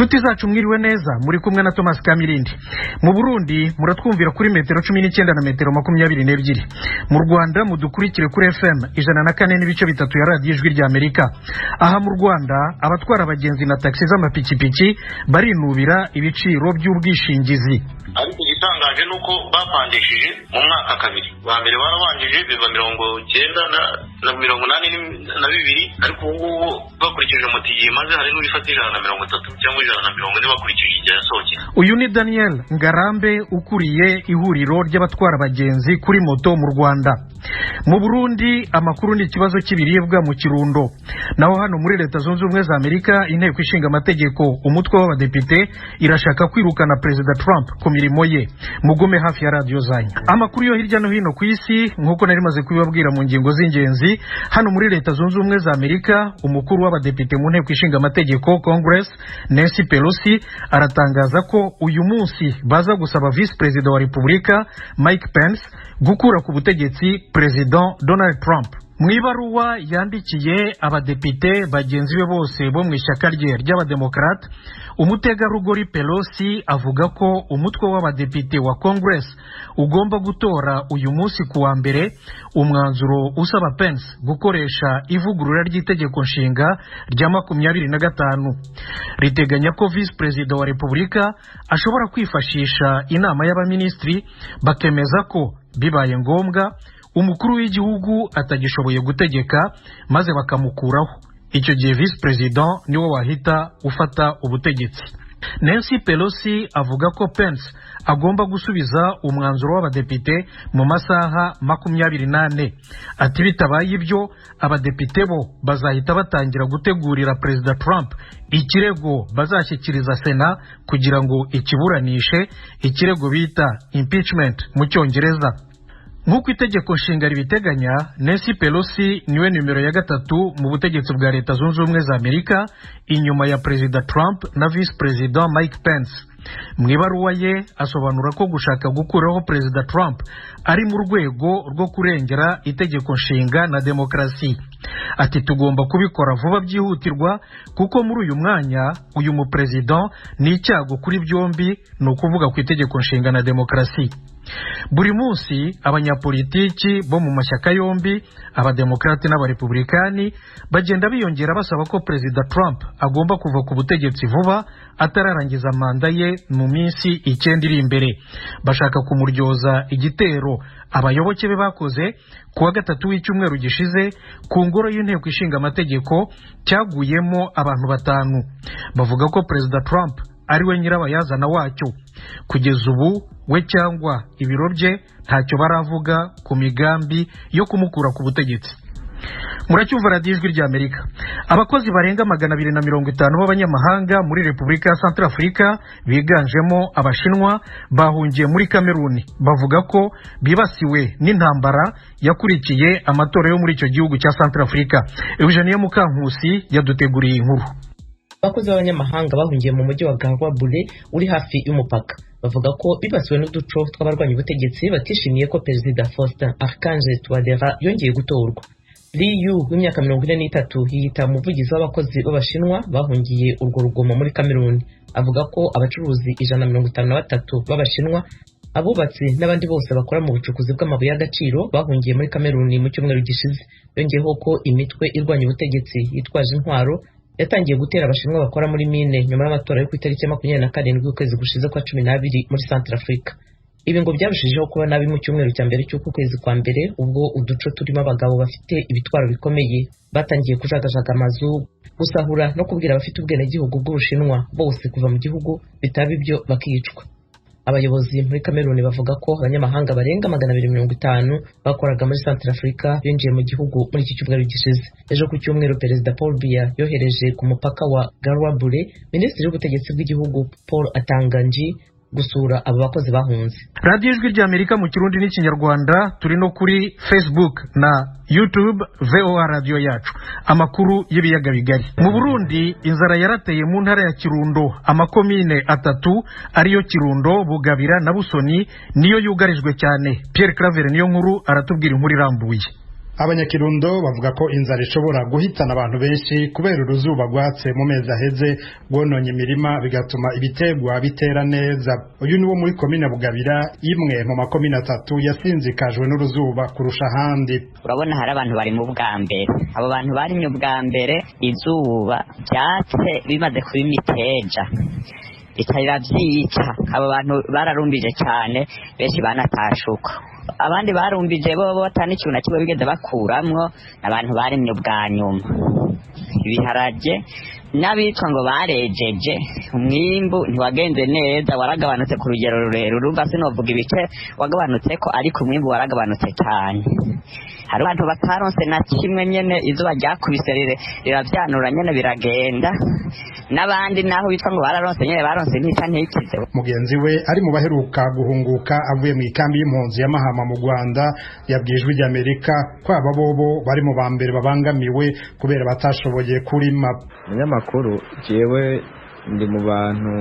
Nshuti zacu mwiriwe neza, muri kumwe na Thomas Kamirindi. Mu Burundi muratwumvira kuri metero 19 na metero 22. Mu Rwanda mudukurikire kuri FM 104.3 ya Radio Ijwi rya Amerika. Aha mu Rwanda abatwara abagenzi na taxi z'amapikipiki barinubira ibiciro by'ubwishingizi. Ariko gitangaje nuko bapandishije mu mwaka kabiri. Wa mbere barabanjije biva 92 ariko ubu bakurikije mutiye maze hari n'urifatira 30 cyangwa 140 bakurikije igihe yasohoke. Uyu ni Daniel Ngarambe ukuriye ihuriro ry'abatwara abagenzi kuri moto mu Rwanda. Mu Burundi amakuru ni ikibazo cy'ibiribwa mu Kirundo. Naho hano muri Leta Zunze Ubumwe za Amerika inteko ishinga amategeko umutwe w'abadepite irashaka kwirukana President Trump ku mirimo ye. Mugume hafi ya radio zanyu. Amakuru yo hirya no hino ku isi nkuko nari maze kubibabwira mu ngingo z'ingenzi, hano muri Leta Zunze Ubumwe za Amerika umukuru w'abadepite mu nteko ishinga amategeko Congress Nancy Pelosi aratangaza ko uyu munsi baza gusaba Vice President wa Republika Mike Pence gukura ku butegetsi President Donald Trump. Mwibaruwa yandikiye abadepite bagenzi be bose bo mu ishyaka rye ry'abademokrate, umutegarugori Pelosi avuga ko umutwe w'abadepite wa Congress ugomba gutora uyu munsi kuwa mbere umwanzuro usaba Pence gukoresha ivugurura ry'itegeko nshinga rya 25 riteganya ko Vice President wa Republika ashobora kwifashisha inama y'abaministri bakemeza ko bibaye ngombwa umukuru w'igihugu atagishoboye gutegeka maze bakamukuraho. Icyo gihe Vice President niwe wahita ufata ubutegetsi. Nancy Pelosi avuga ko Pence agomba gusubiza umwanzuro w'abadepite mu masaha 24. Ati bitabaye ibyo abadepite bo bazahita batangira gutegurira President Trump ikirego bazashyikiriza Sena kugira ngo ikiburanishe, ikirego bita impeachment mu Cyongereza. Nk'uko itegeko nshinga ribiteganya, Nancy Pelosi niwe numero ya 3 mu butegetsi bwa Leta Zunze Ubumwe za Amerika inyuma ya President Trump na Vice President Mike Pence. Mwibaruwa ye asobanura ko gushaka gukuraho President Trump ari mu rwego rwo kurengera itegeko nshinga na demokrasi. Ati tugomba kubikora vuba byihutirwa kuko muri uyu mwanya uyu mu President ni icyago kuri byombi, no kuvuga ku itegeko nshinga na demokrasi. Buri munsi abanyapolitiki bo mu mashyaka yombi, abademokrate n'abarepublikani, bagenda biyongera basaba ko President Trump agomba kuva ku butegetsi vuba atararangiza manda ye mu minsi 9 iri imbere. Bashaka kumuryoza igitero abayoboke be bakoze kuwa 3 w'icyumweru gishize ku ngoro y'inteko ishinga amategeko cyaguyemo abantu 5. Bavuga ko President Trump ari we nyirabayazana wacyo. Kugeza ubu we cyangwa ibiro bye ntacyo baravuga ku migambi yo kumukura ku butegetsi. Muracyumva Radio Ijwi rya Amerika. Abakozi barenga 250 b'abanyamahanga muri Republika ya Centrafrica biganjemo abashinwa bahungiye muri Cameroon. Bavuga ko bibasiwe n'intambara yakurikiye amatora yo muri icyo gihugu cya Centrafrica. Eugenie Mukankusi yaduteguriye inkuru. Abakozi b'abanyamahanga bahungiye mu mujyi wa Garoua-Bule uri hafi y'umupaka bavuga ko bibasiwe n'uduco tw'abarwanya ubutegetsi batishimiye ko Perezida Faustin Archange Touadéra yongeye gutorwa. Liu w'imyaka 43 yiyita umuvugizi w'abakozi b'abashinwa bahungiye urwo rugomo muri Cameroon. Avuga ko abacuruzi 153 b'abashinwa, abubatsi n'abandi bose bakora mu bucukuzi bw'amabuye y'agaciro bahungiye muri Cameroon mu cyumweru gishize. Yongeyeho ko imitwe irwanya ubutegetsi yitwaje intwaro yatangiye gutera abashinwa bakora muri mine nyuma y'amatora yo ku itariki 27 y'ukwezi gushize kwa 12 muri Centrafrica. Ibi ngo byarushijeho kuba nabi mu cyumweru cya mbere cy'uko kwezi kwa mbere, ubwo uduco turimo abagabo bafite ibitwaro bikomeye batangiye kujagajaga amazu, gusahura no kubwira abafite ubwenegihugu bw'Ubushinwa bose kuva mu gihugu, bitaba ibyo bakicwa. Abayobozi muri Cameroon bavuga ko abanyamahanga barenga 250 bakoraga muri Centrafrica binjiye mu gihugu muri iki cyumweru gishize. Ejo ku cyumweru Perezida Paul Biya yohereje ku mupaka wa Garoua-Bule Minisitiri w'ubutegetsi bw'igihugu Paul Atanganji gusura abo bakozi bahunze. Radio Ijwi rya Amerika mu Kirundi n'Ikinyarwanda, turi no kuri Facebook na YouTube VOA Radio yacu. Amakuru y'ibiyaga bigari. Mu Burundi inzara yarateye mu ntara ya Kirundo, amakomine 3 ariyo Kirundo, Bugabira na Busoni niyo yugarijwe cyane. Pierre Claver niyo nkuru aratubwira inkuru irambuye. Abanyakirundo bavuga ko inzara ishobora guhitana abantu benshi kubera uruzuba rwatse mu mezi aheze rwononye imirima bigatuma ibitegwa bitera neza. Uyu ni wo muri komine Bugabira, imwe mu makomine 3 yasinzikajwe n'uruzuba kurusha ahandi. Urabona hari abantu bari mu bwa mbere, abo bantu bari mu bwa mbere izuba ryatse bimaze kuba imiteja bitarira vyica, abo bantu bararumbije cyane, benshi banatashuka. Abandi barumbije bo batani ikintu na kimwe bigeze bakuramwo, abantu bari mu bwa nyuma. Ibiharage n'abitwa ngo barejeje, umwimbu ntiwagenze neza, waragabanutse ku rugero rurerure. Urumva sinovuga ibice wagabanutse ko, ariko umwimbu waragabanutse cyane. Hari abantu bataronse na kimwe, nyene izuba ryakubise riravyanura nyene biragenda. N'abandi naho bitwa ngo bararonse nyene baronse ntikize. Mugenzi we ari mu baheruka guhunguka avuye mu ikambi y'impunzi ya Mahama mu Rwanda yabwijwe ry'Amerika ko aba bobo bari mu bambere babangamiwe kubera batashoboye kurima. Umunyamakuru jewe ndi mu bantu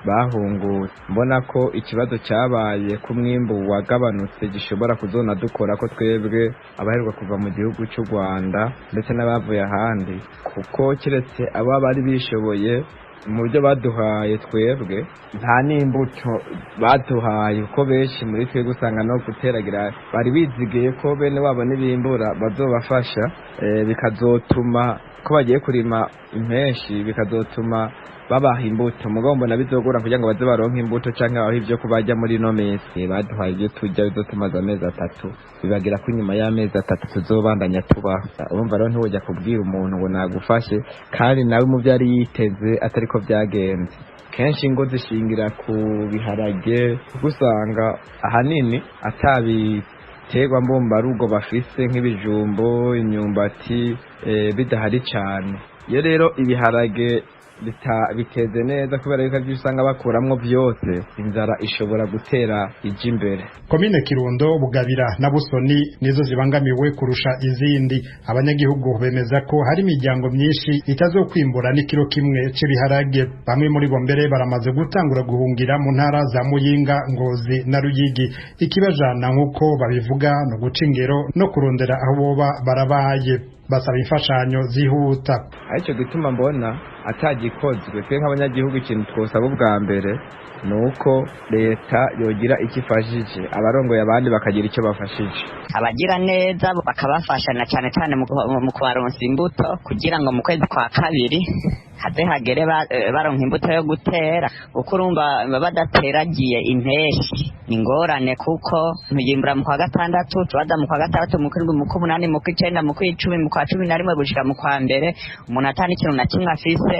bahunguye, mbona ko ikibazo cyabaye ku mwimbu wagabanutse gishobora kuzona dukora ko twebwe abaheruka kuva mu gihugu cy'u Rwanda ndetse n'abavuye ahandi, kuko kiretse aba bari bishoboye mu buryo baduhaye twebwe nta n'imbuto baduhaye, kuko benshi muri twebwe usanga no guteragira bari bizigiye ko bene wabo n'ibimbura bazobafasha, bikazotuma ko bagiye kurima impeshi bikazotuma babaha imbuto. Mugabo mbona bizogura kugira ngo baze baronke imbuto canke aho ivyo kubajya muri no mesi baduhaye ibyo tujya bizotumaza amezi 3, bibagira ko inyuma y'amezi 3 tuzobandanya tubaho. Urumva rero ntiwojya kubwira umuntu ngo nagufashe kandi nawe mu byari yiteze atari ko byagenze. Kenshi ngo zishingira ku biharage, gusanga ahanini atabiterwa mbumbarugo bafise nk'ibijumbo, imyumbati bidahari cyane. Iyo rero ibiharage biteze neza kubera yuko ibyo usanga bakuramwo byose, inzara ishobora gutera ije imbere. Komine Kirundo, Bugabira na Busoni nizo zibangamiwe kurusha izindi. Abanyagihugu bemeza ko hari imiryango myinshi itazokwimbura n'ikiro kimwe cy'ibiharage. Bamwe muri bo mbere baramaze gutangura guhungira mu ntara za Muyinga, Ngozi na Ruyigi. Ikibajana nk'uko babivuga no guca ingero no kurondera aho boba barabaye, basaba imfashanyo zihuta. Aricyo gituma mbona atagikozwe twe nk'abanyagihugu ikintu twosaba ubwa mbere nuko leta yogira ikifashije, abarongoye abandi bakagira icyo bafashije, abagira neza bakabafashana cyane cyane mu kubaronsa imbuto, kugira ngo mu kwezi kwa kabiri haze hagere baronka imbuto yo gutera. Uko urumva badateragiye impeshi ingorane, kuko muyimbura mu kwa gatandatu, tubaza mu kwa gatandatu, mu kwindwi, mu kumunani, mu kw'icenda, mu kw'icumi, mu kwa 11 gushika mu kwa mbere, umuntu atani ikintu na kimwe afise.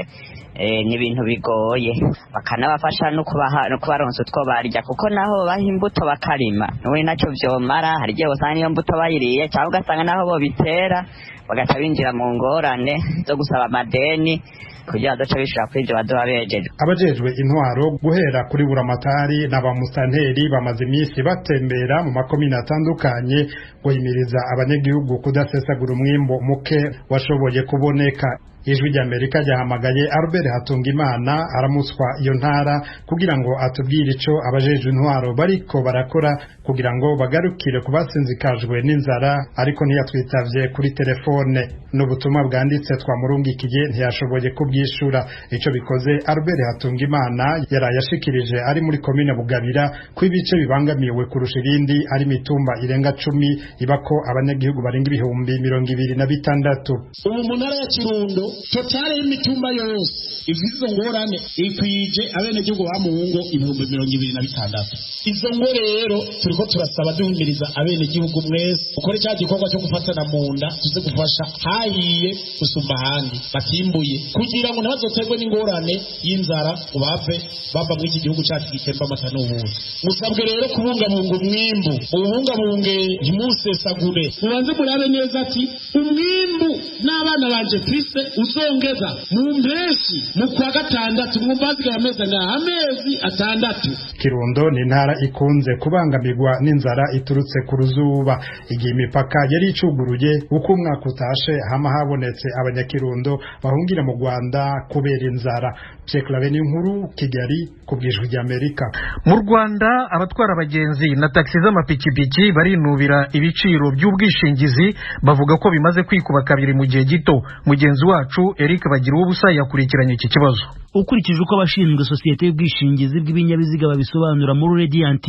Ni ibintu bigoye, bakanabafasha no kubaronsa utwo barya, kuko naho baha imbuto bakarima niwe nacyo vyomara. Hari igihe usanga niyo mbuto bayiriye, cyangwa ugasanga naho bo bitera bagaca binjira mu ngorane zo gusaba amadeni kugira bazoca bishura kuri ivyo bazoba bejeje. Abajejwe intwaro guhera kuri buramatari n'abamustanteri bamaze iminsi batembera mu makomine atandukanye guhimiriza abanyagihugu kudasesagura umwimbo muke washoboye kuboneka. Ijwi ry'Amerika ryahamagaye Albert Hatungimana aramuswa iyo ntara kugira ngo atubwire ico abajejwe intwaro bariko barakora kugira ngo bagarukire kubasinzikajwe n'inzara, ariko ntiyatwitavye kuri telefone. N'ubutumwa bwanditse twamurungikiye ntiyashoboye kubwishura. Ico bikoze Albert Hatungimana yarayashikirije ari muri komine Bugabira ko ibice bibangamiwe kurusha ibindi ari mitumba irenga 10 ibako abanyagihugu barenga ibihumbi 26. Ubu mu ntara ya Kirundo totale y'imitumba yose ivizo ngorane ikwije abenegihugu ba Muhungu 26. Izo ngo rero turiko turasaba duhimiriza abenegihugu mwese ukore cya gikorwa cyo gufatana mu nda, tuze gufasha hahiye gusumba ahandi batimbuye, kugira ngo ntibazoterwe n'ingorane y'inzara ubave bamba muri iki gihugu cyacu gitemba amata n'ubundi. Musabwe rero kubungabunga umwimbu, ubungabunge ntimusesagure, mubanze murabe neza ati umwimbu n'abana banje twise uzongeza mu mpeshi mu kwa gatandatu, mwumvaziga amezi amezi 6. Kirundo ni ntara ikunze kubangamirwa n'inzara iturutse ku ruzuba. Igihe imipaka yari icuguruye, uko umwaka utashe hama habonetse abanyakirundo bahungira mu Rwanda kubera inzara. Sheikh Laveni nkuru Kigali kubwijwe rya Amerika. Mu Rwanda abatwara abagenzi na taxi z'amapikipiki barinubira ibiciro by'ubwishingizi bavuga ko bimaze kwikuba kabiri mu gihe gito. Mugenzi wacu Eric Bagira ubusa yakurikiranye iki kibazo. Ukurikije uko abashinzwe sosiyete y'ubwishingizi bw'ibinyabiziga babisobanura muri Radiant,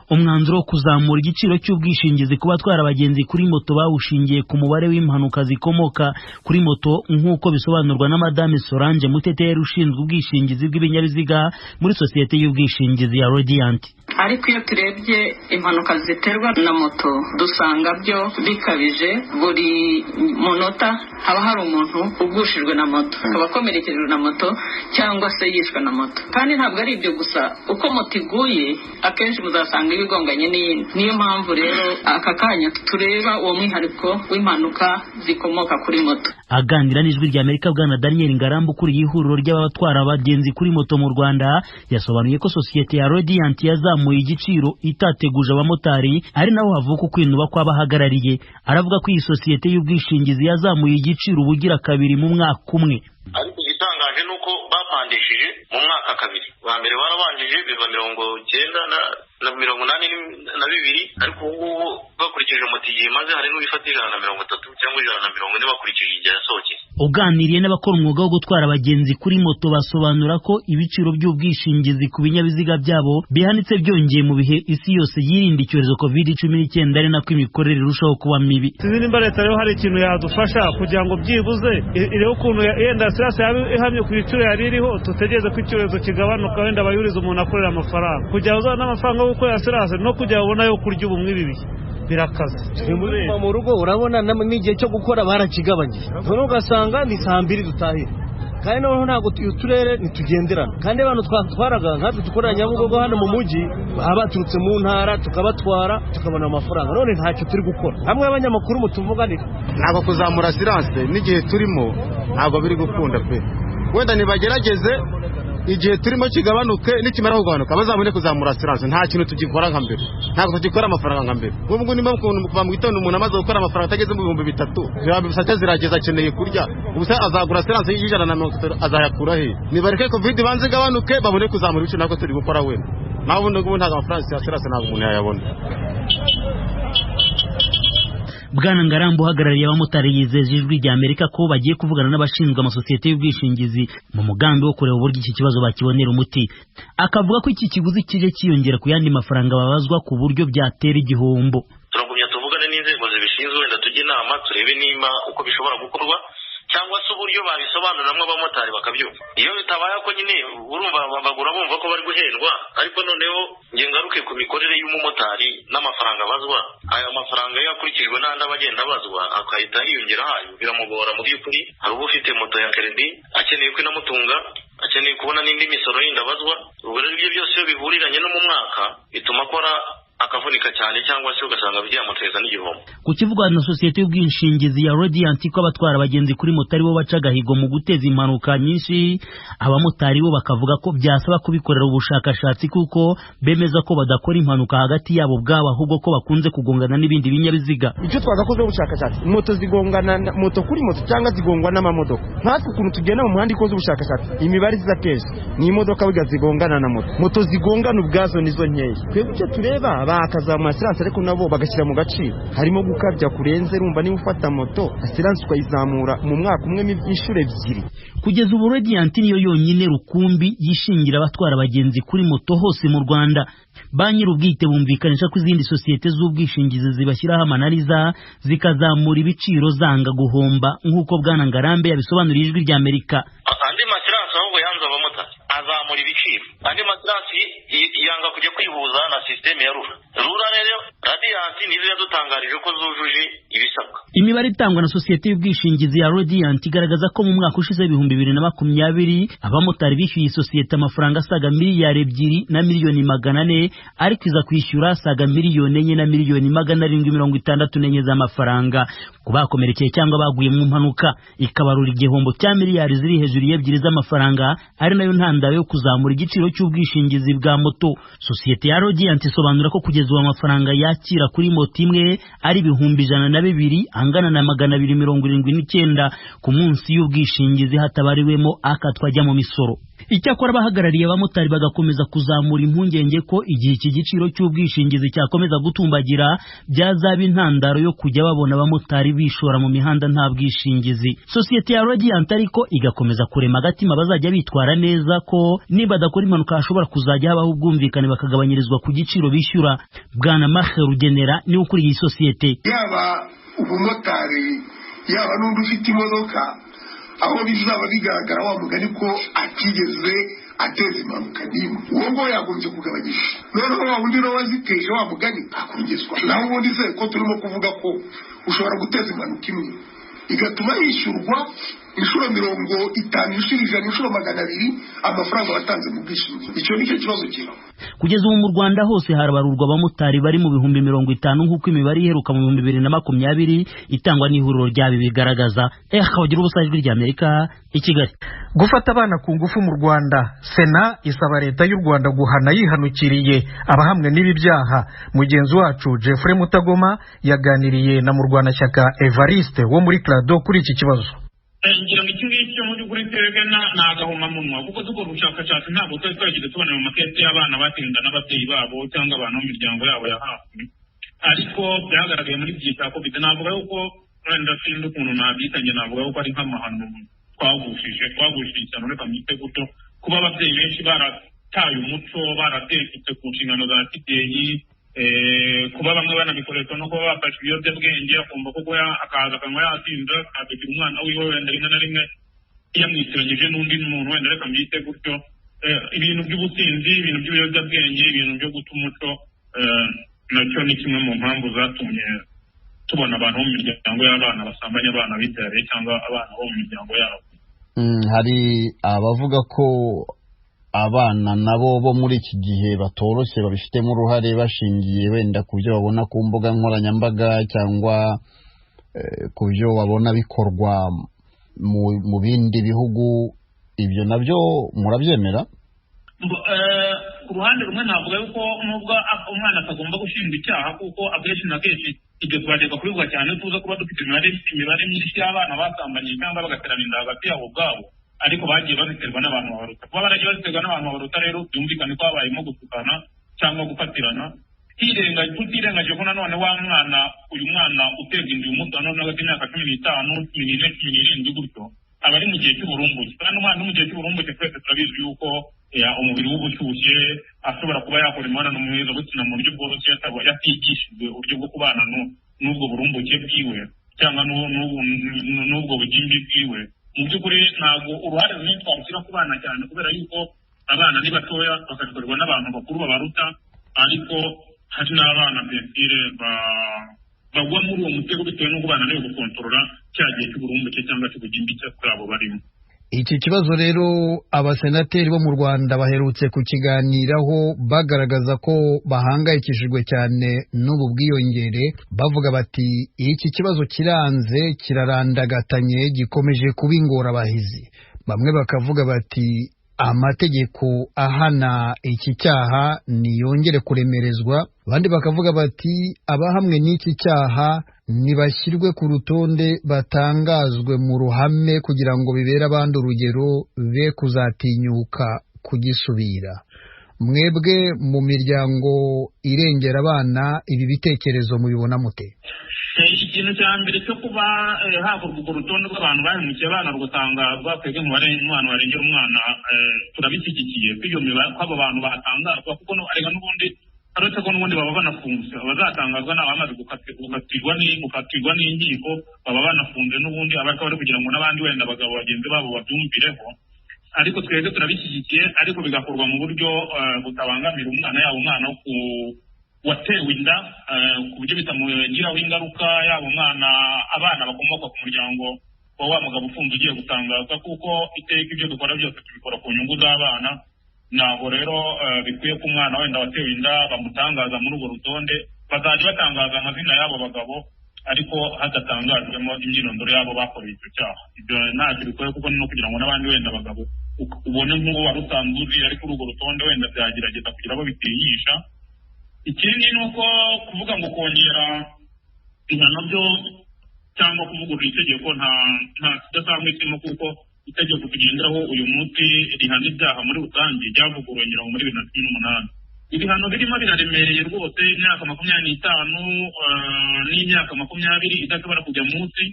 umwanzuro wo kuzamura igiciro cy'ubwishingizi ku batwara abagenzi kuri moto bawushingiye ku mubare w'impanuka zikomoka kuri moto, nk'uko bisobanurwa na Madame Solange Muteteri ushinzwe ubwishingizi bw'ibinyabiziga muri sosiyete y'ubwishingizi ya Radiant. Ariko iyo turebye impanuka ziterwa na moto dusanga byo bikabije. Buri munota haba hari umuntu ugushijwe na moto, abakomerekejwe na moto cyangwa se yishwe na moto. Kandi ntabwo ari ibyo gusa, uko moto iguye akenshi muzasanga ibigonganye n'iyindi. Niyo mpamvu rero aka kanya tureba uwo mwihariko w'impanuka zikomoka kuri moto. Aganira n'ijwi rya Amerika, Bwana Daniel Ngarambe ukuriye ihuriro ry'abatwara abagenzi kuri moto mu Rwanda yasobanuye ko sosiyete ya Radiant yazamuye igiciro itateguje abamotari, ari naho havuka kwinuba kw'abahagarariye. Aravuga ko iyi sosiyete y'ubwishingizi yazamuye igiciro ubugira kabiri mu mwaka umwe. Ariko igitangaje nuko bapandishije mu mwaka kabiri. Wa mbere barabanjije biva 92, ariko ubu bakurikije moto igihe maze hari n'ubifata 130 cyangwa 140 bakurikije igihe yasohokeye. Uganiriye n'abakora umwuga wo gutwara abagenzi kuri moto basobanura ko ibiciro by'ubwishingizi ku binyabiziga byabo bihanitse byongeye mu bihe isi yose yirinda icyorezo COVID-19 ari nako imikorere irushaho kuba mibi. Sinzi nimba leta rero hari ikintu yadufasha kugira ngo byibuze irebe ukuntu yenda sirase ihamye ku biciro yari iriho, tutegereze ko icyorezo kigabanuka wenda bayuriza umuntu akorera amafaranga. Kugira ngo n'amafaranga yo gukorera sirase no kugira ubona yo kurya ubumwe bibi birakaze. Mu rugo urabona n'igihe cyo gukora barakigabanyije, none ugasanga ni saa 2 dutahira, kandi noneho ntabwo uturere ntitugenderana. Kandi abantu twatwaraga nkatwe dukorera Nyabugogo hano mu mujyi abaturutse mu ntara tukabatwara tukabona amafaranga, none ntacyo turi gukora. Hamwe abanyamakuru mutuvuganira ntabwo kuzamura siranse n'igihe turimo ntabwo biri gukunda pe. Wenda nibagerageze igihe turimo kigabanuke, nikimara kugabanuka bazabone kuzamura siranse. Nta kintu tugikora nka mbere, ntabwo tugikora amafaranga nka mbere. Ubwo nimba kuva mu gitondo umuntu amaze gukora amafaranga atageze mu 3,000 birabisate zirageza akeneye kurya, ubusa azagura siranse y'130 azayakura he? Nibareke covid banze gabanuke babone kuzamura ibiciro nako turi gukora wenda. Naho ntabwo amafaranga ya siranse ntabwo umuntu yayabona. Bwana Ngarambe uhagarariye abamotari yizeje ijwi rya Amerika ko bagiye kuvugana n'abashinzwe amasosiyete y'ubwishingizi mu mugambi wo kureba uburyo iki kibazo bakibonera umuti. Akavuga ko iki kiguzi kije kiyongera ku yandi mafaranga babazwa ku buryo byatera igihombo. Turagumya tuvugane n'inzego zibishinzwe, wenda tujye inama turebe nimba uko bishobora gukorwa cyangwa se uburyo babisobanuramwe abamotari bakabyumva. Iyo bitabaye ko nyine urumva bagura bumva ko bari guhendwa, ariko noneho nge ngaruke ku mikorere y'umumotari n'amafaranga bazwa. Aya mafaranga yakurikijwe n'andi abagenda bazwa akahita yiyongera hayo, biramugora mu by'ukuri. Hari uba ufite moto ya kredi akeneye ko inamutunga, akeneye kubona n'indi misoro yindi abazwa. Ubwo rero ibyo byose iyo bihuriranye no mu mwaka bituma akora akavunika cyane, cyangwa se ugasanga byamuteza n'igihombo. Ku kivugwa na sosiyete y'ubwishingizi ya Radiant ko abatwara abagenzi kuri moto aribo baca agahigo mu guteza impanuka nyinshi, abamotari bo bakavuga ko byasaba kubikorera ubushakashatsi kuko bemeza ko badakora impanuka hagati yabo bwabo, ahubwo ko bakunze kugongana n'ibindi binyabiziga. Icyo twagakoze ubushakashatsi, moto zigongana moto kuri moto cyangwa zigongwa n'amamodoka. Natwe ukuntu tugenda mu muhanda ikoze ubushakashatsi, imibare iza kenshi ni imodoka biga zigongana na moto zigongana ubwazo nizo nkeya. Twebwe icyo tureba bakazamura siranse ariko nabo bagashyira mu gaciro. Harimo gukabya kurenze, rumva niba ufata moto siranse ukayizamura mu mwaka umwe inshuro 2. Kugeza ubu Radiant niyo yonyine rukumbi yishingira abatwara abagenzi kuri moto hose mu Rwanda. Ba nyir'ubwite bumvikanisha ko izindi sosiyete z'ubwishingizi zibashyiraho amananiza zikazamura ibiciro zanga guhomba, nk'uko Bwana Ngarambe yabisobanuriye ijwi rya Amerika. Andi masiranse ahubwo yanze abamotari azamura ibiciro. Andi masiranse yanga kujya kwihuza na systeme ya Rura rero Radiant nizo yadutangarije ko zujuje ibisabwa. Imibare itangwa na sosiyete y'ubwishingizi ya Radiant igaragaza ko mu mwaka ushize 2020 abamotari bishyuye isosiyete amafaranga asaga miliyari 2 na miliyoni 400, ariko iza kwishyura asaga miliyoni 4 na miliyoni 764 z'amafaranga ku bakomerekeye cyangwa baguye mu mpanuka, ikabarura igihombo cya miliyari ziri hejuru y'ebyiri z'amafaranga, ari nayo ntandaro yo kuzamura igiciro cy'ubwishingizi bwa moto. Sosiyete ya Radiant isobanura ko kugeza ubu amafaranga yakira kuri moto imwe ari 102 angana na 279 ku munsi y'ubwishingizi hatabariwemo akatwa ajya mu misoro. Icyakora abahagarariye abamotari bagakomeza kuzamura impungenge ko igihe iki giciro cy'ubwishingizi cyakomeza gutumbagira byazaba intandaro yo kujya babona abamotari bishora mu mihanda nta bwishingizi. Sosiyete ya Radiant ariko igakomeza kurema agatima bazajya bitwara neza ko niba badakora impanuka hashobora kuzajya habaho ubwumvikane bakagabanyirizwa ku giciro bishyura. Bwana Maher Rugenera ni ukuri iyi sosiyete. Yaba umumotari yaba n'undi ufite imodoka aho bizaba bigaragara wa mugani ko atigeze ateza impanuka n'imwe, uwo ngo yagombye kugabanyisha. Noneho wa wundi nawe waziteje wa mugani akongezwa. Naho ubundi se ko turimo kuvuga ko ushobora guteza impanuka imwe igatuma yishyurwa inshuro 50 ishirije inshuro 200 amafaranga batanze mu bwishingizi. Icyo nicyo kibazo kira. Kugeza ubu mu Rwanda hose harabarurwa abamotari bari mu 50,000 nk'uko imibare iheruka mu 2020 itangwa n'ihuriro ry'abi bigaragaza. Kabagira ubusajwi ry'Amerika i Kigali. Gufata abana ku ngufu mu Rwanda, Sena isaba leta y'u Rwanda guhana yihanukiriye abahamwe n'ibi byaha. Mugenzi wacu Jeffrey Mutagoma yaganiriye na Murwanashyaka Evariste wo muri Clado kuri iki kibazo. Ngira ngo iki ngiki cyo mu by'ukuri twebwe n'agahomamunwa kuko dukora ubushakashatsi ntabwo twagize tubona mu makete y'abana batinda n'ababyeyi babo cyangwa abantu mu miryango yabo ya hafi, ariko byagaragaye muri iki gihe cya COVID. Navuga yuko wenda sinzi ukuntu nabyitange, navuga yuko ari nk'amahano twagushije cyane reka mwite gutyo, kuba ababyeyi benshi barataye umuco, baratekutse ku nshingano za kibyeyi, kuba bamwe banabikoresha no kuba bafashe ibiyobyabwenge akumva ko akaza akanywa yatinda akagira umwana wiwe wenda rimwe na rimwe yamwitiranyije n'undi muntu wenda reka mbyite gutyo. Ibintu by'ubusinzi, ibintu by'ibiyobyabwenge, ibintu byo guta umuco, nacyo ni kimwe mu mpamvu zatumye tubona abantu bo mu miryango y'abana basambanya abana bibyariye cyangwa abana bo mu miryango yabo. Hari abavuga ko abana nabo bo muri iki gihe batoroshye babifitemo uruhare bashingiye wenda ku byo babona ku mbuga nkoranyambaga cyangwa ku byo babona bikorwa mu bindi bihugu. Ibyo nabyo murabyemera? Ku ruhande rumwe navuga yuko nubwo umwana atagomba gushinjwa icyaha kuko akenshi na kenshi ibyo twajyaga kubivuga cyane tuza kuba dufite imibare myinshi y'abana basambanye cyangwa bagaterana inda hagati yabo ubwabo, ariko bagiye baziterwa n'abantu babaruta. Kuba baragiye baziterwa n'abantu babaruta rero byumvikane ko habayemo gutukana cyangwa gufatirana. Tutirengagije ko nanone wa mwana, uyu mwana uterwa inda uyu muto nanone hagati y'imyaka 15, 14, 17 gutyo aba ari mu gihe cy'uburumbuke. Kandi umwana mu gihe cy'uburumbuke twese turabizi yuko umubiri w'ubushyushye ashobora kuba yakora imibonano mpuzabitsina mu buryo bworoshye yatigishijwe uburyo bwo kubana n'ubwo burumbuke bwiwe cyangwa n'ubwo bugimbi bwiwe. Mu by'ukuri ntabwo uruhare runini twashyira ku bana cyane kubera yuko abana ni batoya bakabikorwa n'abantu bakuru babaruta, ariko hari n'abana bensire bagwa muri uwo mutego bitewe n'uko bana niwe gukontorora cya gihe cy'uburumbuke cyangwa cy'ubugimbi cyabo barimo. Iki kibazo rero abasenateri bo mu Rwanda baherutse kukiganiraho bagaragaza ko bahangayikishijwe cyane n'ubu bwiyongere, bavuga bati iki kibazo kiranze kirarandagatanye gikomeje kuba ingorabahizi. Bamwe bakavuga bati amategeko ahana iki cyaha niyongere kuremerezwa, abandi bakavuga bati abahamwe n'iki cyaha nibashyirwe ku rutonde batangazwe mu ruhame kugira ngo bibere abandi urugero, be kuzatinyuka kugisubira. Mwebwe mu miryango irengera abana ibi bitekerezo mubibona mute? Ikintu cya mbere cyo kuba hakorwa urwo rutonde rw'abantu bahemukiye abana rugatangazwa, twebwe mu umwana warengera umwana turabishyigikiye ko iyo mibare ko abo bantu batangazwa, kuko arega n'ubundi aretse ko n'ubundi baba banafunze. Abazatangazwa ni abamaze gukatirwa n'inkiko, baba banafunze n'ubundi abariko bari kugira ngo n'abandi wenda abagabo bagenzi babo babyumvireho. Ariko twebwe turabishyigikiye, ariko bigakorwa mu buryo butabangamira umwana, yaba umwana watewe inda ku buryo bitamugiraho ingaruka, yaba umwana abana bakomoka ku muryango wa wa mugabo ufunze ugiye gutangazwa, kuko iteka ibyo dukora byose tubikora ku nyungu z'abana. Ntabwo rero bikwiye ko umwana wenda watewe inda bamutangaza muri urwo rutonde. Bazajya batangaza amazina y'abo bagabo ariko hadatangajwemo imyirondoro y'abo bakoreye icyo cyaha. Ibyo ntacyo bikwiye, kuko no kugira ngo n'abandi wenda abagabo ubone nk'uwo wari usanzwe uzi ariko urwo rutonde wenda byagerageza kugira abo bitinyisha. Ikindi ni uko kuvuga ngo kongera ibihano byo cyangwa kuvugurura itegeko nta kidasanzwe kirimo, kuko itegeko tugenderaho uyu munsi rihana ibyaha muri rusange ryavuguruwe ngira ngo muri 2018. ibihano birimo biraremereye rwose, imyaka 25 n'imyaka 20 idashobora kujya munsi,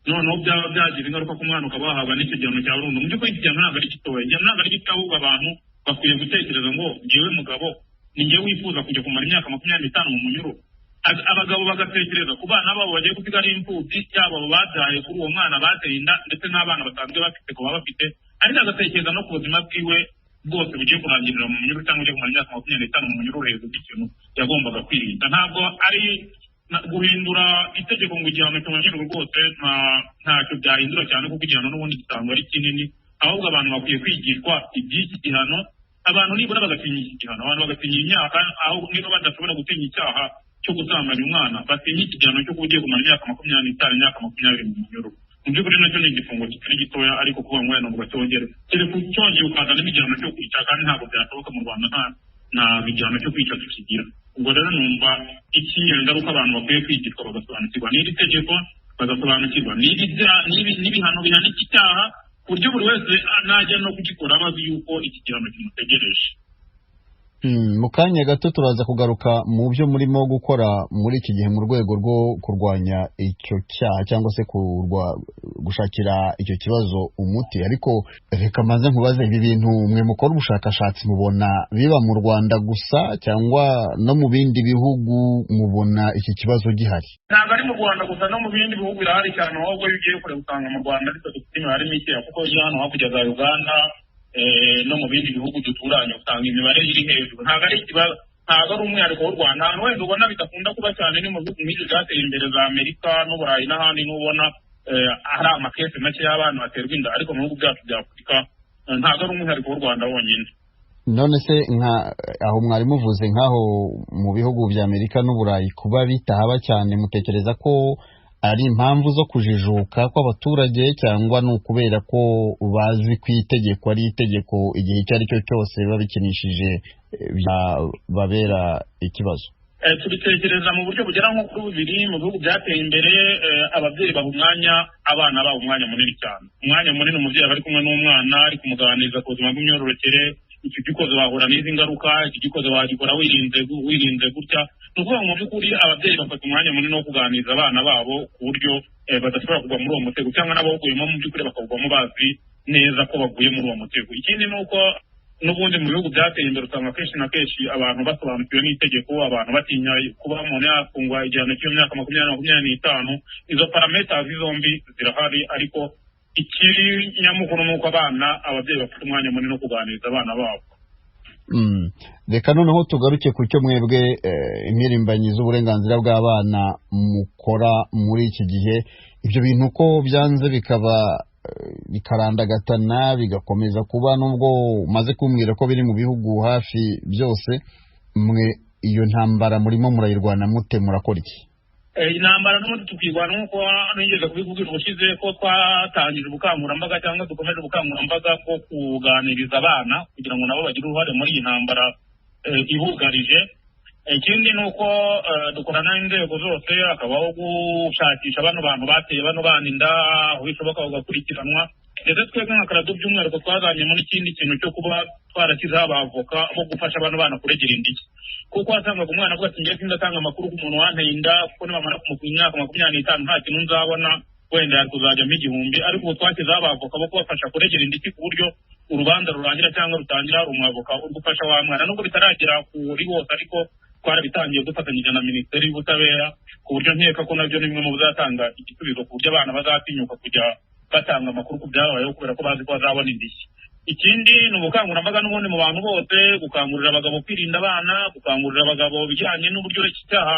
noneho byaba byagira ingaruka ku mwana ukaba wahabwa n'icyo gihano cya burundu. Mu by'ukuri iki gihano ntabwo ari gitoya, igihano ntabwo ari gito, ahubwo abantu bakwiye gutekereza ngo njyewe mugabo ni njyewe wifuza kujya kumara imyaka 25 mu munyururu. Abagabo bagatekereza ku bana babo bagiye gusigara imfubyi, yaba abo babyaye kuri uwo mwana bateye inda ndetse n'abana basanzwe bafite ko baba bafite, ariko agatekereza no ku buzima bwiwe bwose bugiye kurangirira mu munyururu cyangwa ugiye kumara imyaka 25 mu munyururu hejuru y'ikintu yagombaga kwirinda. Ntabwo ari guhindura itegeko ngo igihano cy'umunyururu rwose ntacyo byahindura cyane, kuko igihano n'ubundi gisanzwe ari kinini, ahubwo abantu bakwiye kwigishwa iby'iki gihano, abantu nibura bagatinya iki gihano, abantu bagatinya imyaka, aho niba badashobora gutinya icyaha cyo gusambanya umwana batinya iki gihano cyo kugiye kumara imyaka 25 imyaka 20 mu munyururu. Mu by'ukuri nacyo ni igifungo kitari gitoya, ariko kuvuga ngo wenda ngo bacyongere kereka cyongeye ukazana igihano cyo kwica, kandi ntabwo byashoboka mu Rwanda, nta igihano cyo kwica tukigira. Ubwo rero numva ikingengaruka abantu bakwiye kwigishwa bagasobanukirwa n'iri tegeko, bagasobanukirwa n'ibihano bihana iki cyaha, ku buryo buri wese najya no kugikora abazi yuko iki gihano kimutegereje. Mu kanya gato turaza kugaruka mu byo murimo gukora muri iki gihe mu rwego rwo kurwanya icyo cyaha cyangwa se gushakira icyo kibazo umuti, ariko reka maze nkubaze, ibi bintu mwe mukora ubushakashatsi mubona biba mu Rwanda gusa cyangwa no mu bindi bihugu mubona iki kibazo gihari? Ntabwo ari mu Rwanda gusa, no mu bindi bihugu birahari cyane, ahubwo iyo ugiye kure usanga mu Rwanda ariko dufite imibare mike, kuko hano hakurya za Uganda no mu bindi bihugu duturanye usanga imibare iri hejuru. Ntabwo ari ikibazo, ntabwo ari umwihariko w'u Rwanda. Ahantu wenda ubona bidakunda kuba cyane ni mu bihugu nk'ibyo byateye imbere za Amerika n'Uburayi n'ahandi, n'ubona hari amakesi make y'abana baterwa inda, ariko mu bihugu byacu bya Afurika ntabwo ari umwihariko w'u Rwanda wonyine. None se aho mwari muvuze nk'aho mu bihugu bya Amerika n'Uburayi kuba bitahaba cyane, mutekereza ko ari impamvu zo kujijuka kw'abaturage cyangwa ni ukubera ko bazi ko itegeko ari itegeko, igihe icyo ari cyo cyose babikinishije babera ikibazo? Tubitekereza mu buryo bugera nko kuri bubiri. Mu bihugu byateye imbere ababyeyi baha umwanya abana babo, umwanya munini cyane, umwanya munini umubyeyi aba ari kumwe n'umwana, ari kumuganiriza ku buzima bw'imyororokere, iki gikoze wahura n'izi ngaruka, iki gikoze wagikora wirinze gutya. Ni ukuvuga mu by'ukuri ababyeyi bafata umwanya munini wo kuganiriza abana babo ku buryo badashobora kugwa muri uwo mutego, cyangwa n'abawuguyemo mu by'ukuri bakawugwamo bazi neza ko baguye muri uwo mutego. Ikindi ni uko n'ubundi mu bihugu byateye imbere usanga kenshi na kenshi abantu basobanukiwe n'itegeko, abantu batinya kuba umuntu yafungwa igihano cy'imyaka 20-25. Izo parameters zombi zirahari, ariko ikiri nyamukuru ni uko ababyeyi bafite umwanya munini wo kuganiriza abana babo. Reka noneho tugaruke ku cyo mwebwe impirimbanyi z'uburenganzira bw'abana mukora muri iki gihe. Ibyo bintu ko byanze bikarandagatana bigakomeza kuba, nubwo umaze kumbwira ko biri mu bihugu hafi byose, mwe iyo ntambara murimo murayirwana mute, murakora iki? Intambara n'ubundi tukirwana nk'uko nigeze kubikubwira ubushize ko twatangije ubukangurambaga cyangwa dukomeje ubukangurambaga bwo kuganiriza abana kugira ngo nabo bagire uruhare muri iyi ntambara ibugarije. Ikindi ni uko dukorana n'inzego zose, hakabaho gushakisha bano bantu bateye bano bana inda, aho bishoboka bagakurikiranwa. Ndetse twebwe nka karado by'umwihariko twazanyemo n'ikindi kintu cyo kuba twarashyizeho abavoka bo gufasha bano bana kuregera indishyi, kuko wasangaga umwana avuga ati ngiye sindatanga amakuru ku muntu wanteye inda, kuko nibamara kumupima imyaka 25 nta kintu nzabona, wenda yari kuzajyamo 1000. Ariko ubu twashyizeho abavoka bo kubafasha kuregera indishyi ku buryo urubanza rurangira cyangwa rutangira hari umwavoka uri gufasha wa mwana. Nubwo bitaragera kuri bose, ariko twarabitangiye dufatanyije na Minisiteri y'Ubutabera, ku buryo nkeka ko nabyo ni bimwe mu bizatanga igisubizo ku buryo abana bazatinyuka kujya batanga amakuru ku byabayeho, kubera ko bazi ko bazabona indishyi. Ikindi ni ubukangurambaga n'ubundi mu bantu bose, gukangurira abagabo kwirinda abana, gukangurira abagabo bijyanye n'uburyo iki cyaha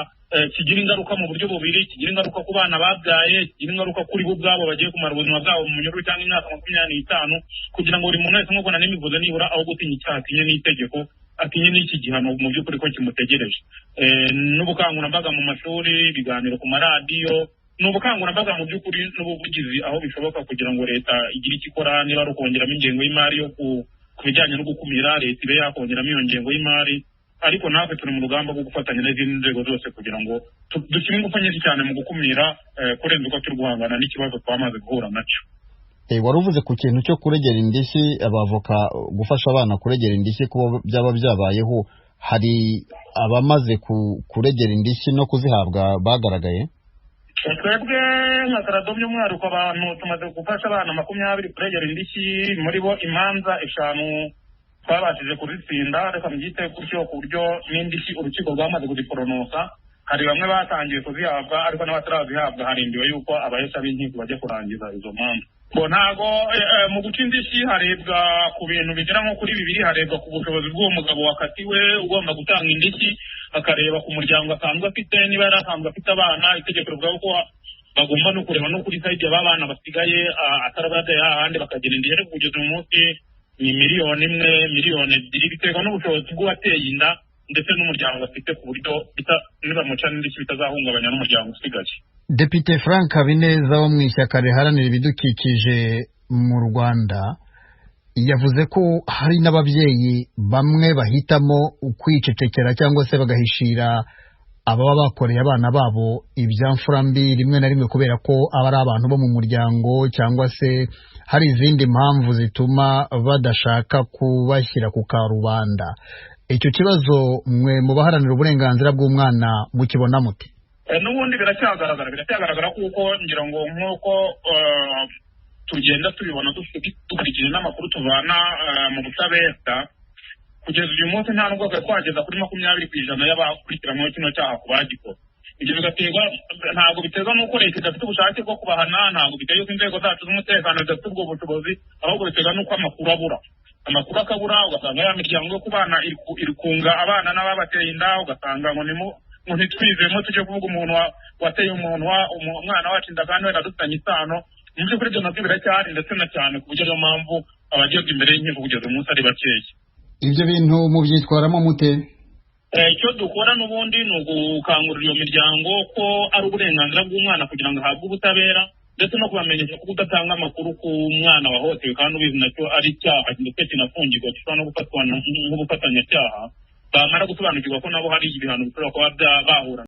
kigira ingaruka mu buryo bubiri, kigira ingaruka ku bana babyaye, kigira ingaruka kuri bo ubwabo bagiye kumara ubuzima bwabo mu munyururu cyangwa imyaka 25, kugira ngo buri muntu wese nk'uko nanibivuze nibura aho gutinya icyaha atinye n'itegeko, atinye n'iki gihano mu by'ukuri ko kimutegereje. N'ubukangurambaga mu mashuri, ibiganiro ku maradiyo, ni ubukangurambaga mu by'ukuri n'ubuvugizi aho bishoboka, kugira ngo leta igire icyo ikora. Niba ari ukongeramo ingengo y'imari yo ku bijyanye no gukumira, leta ibe yakongeramo iyo ngengo y'imari. Ariko natwe turi mu rugamba rwo gufatanya n'izindi nzego zose kugira ngo dushyire ingufu nyinshi cyane mu gukumira kurenza uko turi guhangana n'ikibazo twamaze guhura nacyo. wari uvuze ku kintu cyo kuregera indishyi abavoka gufasha abana kuregera indishyi kuba byaba byabayeho, hari abamaze kuregera indishyi no kuzihabwa bagaragaye? twebwe nka karado by'umwihariko abantu tumaze gufasha abana 20 kuregera indishyi, muri bo imanza 5 twabashije kuzitsinda, reka mbyite gutyo ku buryo n'indishyi urukiko rwamaze kuziporonosa. Hari bamwe batangiye kuzihabwa ariko n'abatarazihabwa harindiwe yuko abahesha b'inkiko bajya kurangiza izo manza. Ntago mu guca indishyi harebwa ku bintu bigera nko kuri 2. Harebwa ku bushobozi bw'uwo mugabo wakatiwe ugomba gutanga indishyi, akareba ku muryango asanzwe afite, niba yari asanzwe afite abana. Itegeko rivuga ko bagomba no kureba no kuri side y'abana basigaye atarabadaye ahandi bakagera indishyi. Kugeza uyu munsi ni 1 miliyoni, 2 miliyoni biterwa n'ubushobozi bw'uwateye inda ndetse n'umuryango afite, ku buryo nibamuca n'indishyi bitazahungabanya n'umuryango usigaye. Depite Frank Habineza wo mu ishyaka riharanira ibidukikije mu Rwanda yavuze ko hari n'ababyeyi bamwe bahitamo kwicecekera cyangwa se bagahishira ababa bakoreye abana babo ibyamfura mbi rimwe na rimwe kubera ko aba ari abantu bo mu muryango cyangwa se hari izindi mpamvu zituma badashaka kubashyira ku karubanda. Icyo kibazo mwe mu baharanira uburenganzira bw'umwana mukibona muti? N'ubundi biracyagaragara kuko ngira ngo nk'uko tugenda tubibona dukurikije n'amakuru tuvana mu butabera, kugeza uyu munsi nta nubwo twageza kuri 20% y'abakurikiranweho kino cyaha ku bagikora. Ibyo bigaterwa, ntabwo biterwa n'uko leta idafite ubushake bwo kubahana, ntabwo biterwa yuko inzego zacu z'umutekano zidafite ubwo bushobozi, ahubwo biterwa n'uko amakuru akabura, ugasanga ya miryango yo kubana iri kunga abana n'ababateye inda, ugasanga ngo ntitwizemo tujye kuvuga umuntu wateye umwana wacu inda kandi wenda dufitanye isano. Mu by'ukuri ibyo nabyo biracyari, ndetse na cyane ku buryo niyo mpamvu abagezwa imbere y'inkiko kugeza umunsi ari bakeya. Ibyo bintu mubyitwaramo mute? Icyo dukora n'ubundi ni ugukangurira iyo miryango ko ari uburenganzira bw'umwana kugira ngo ahabwe ubutabera, ndetse no kubamenyesha ko udatanga amakuru ku mwana wahohotewe kandi ubizi nacyo ari icyaha ndetse kinafungirwa, gishobora no gufatwa nk'ubufatanyacyaha, bamara gusobanukirwa ko nabo hari ibihano bishobora kuba bahura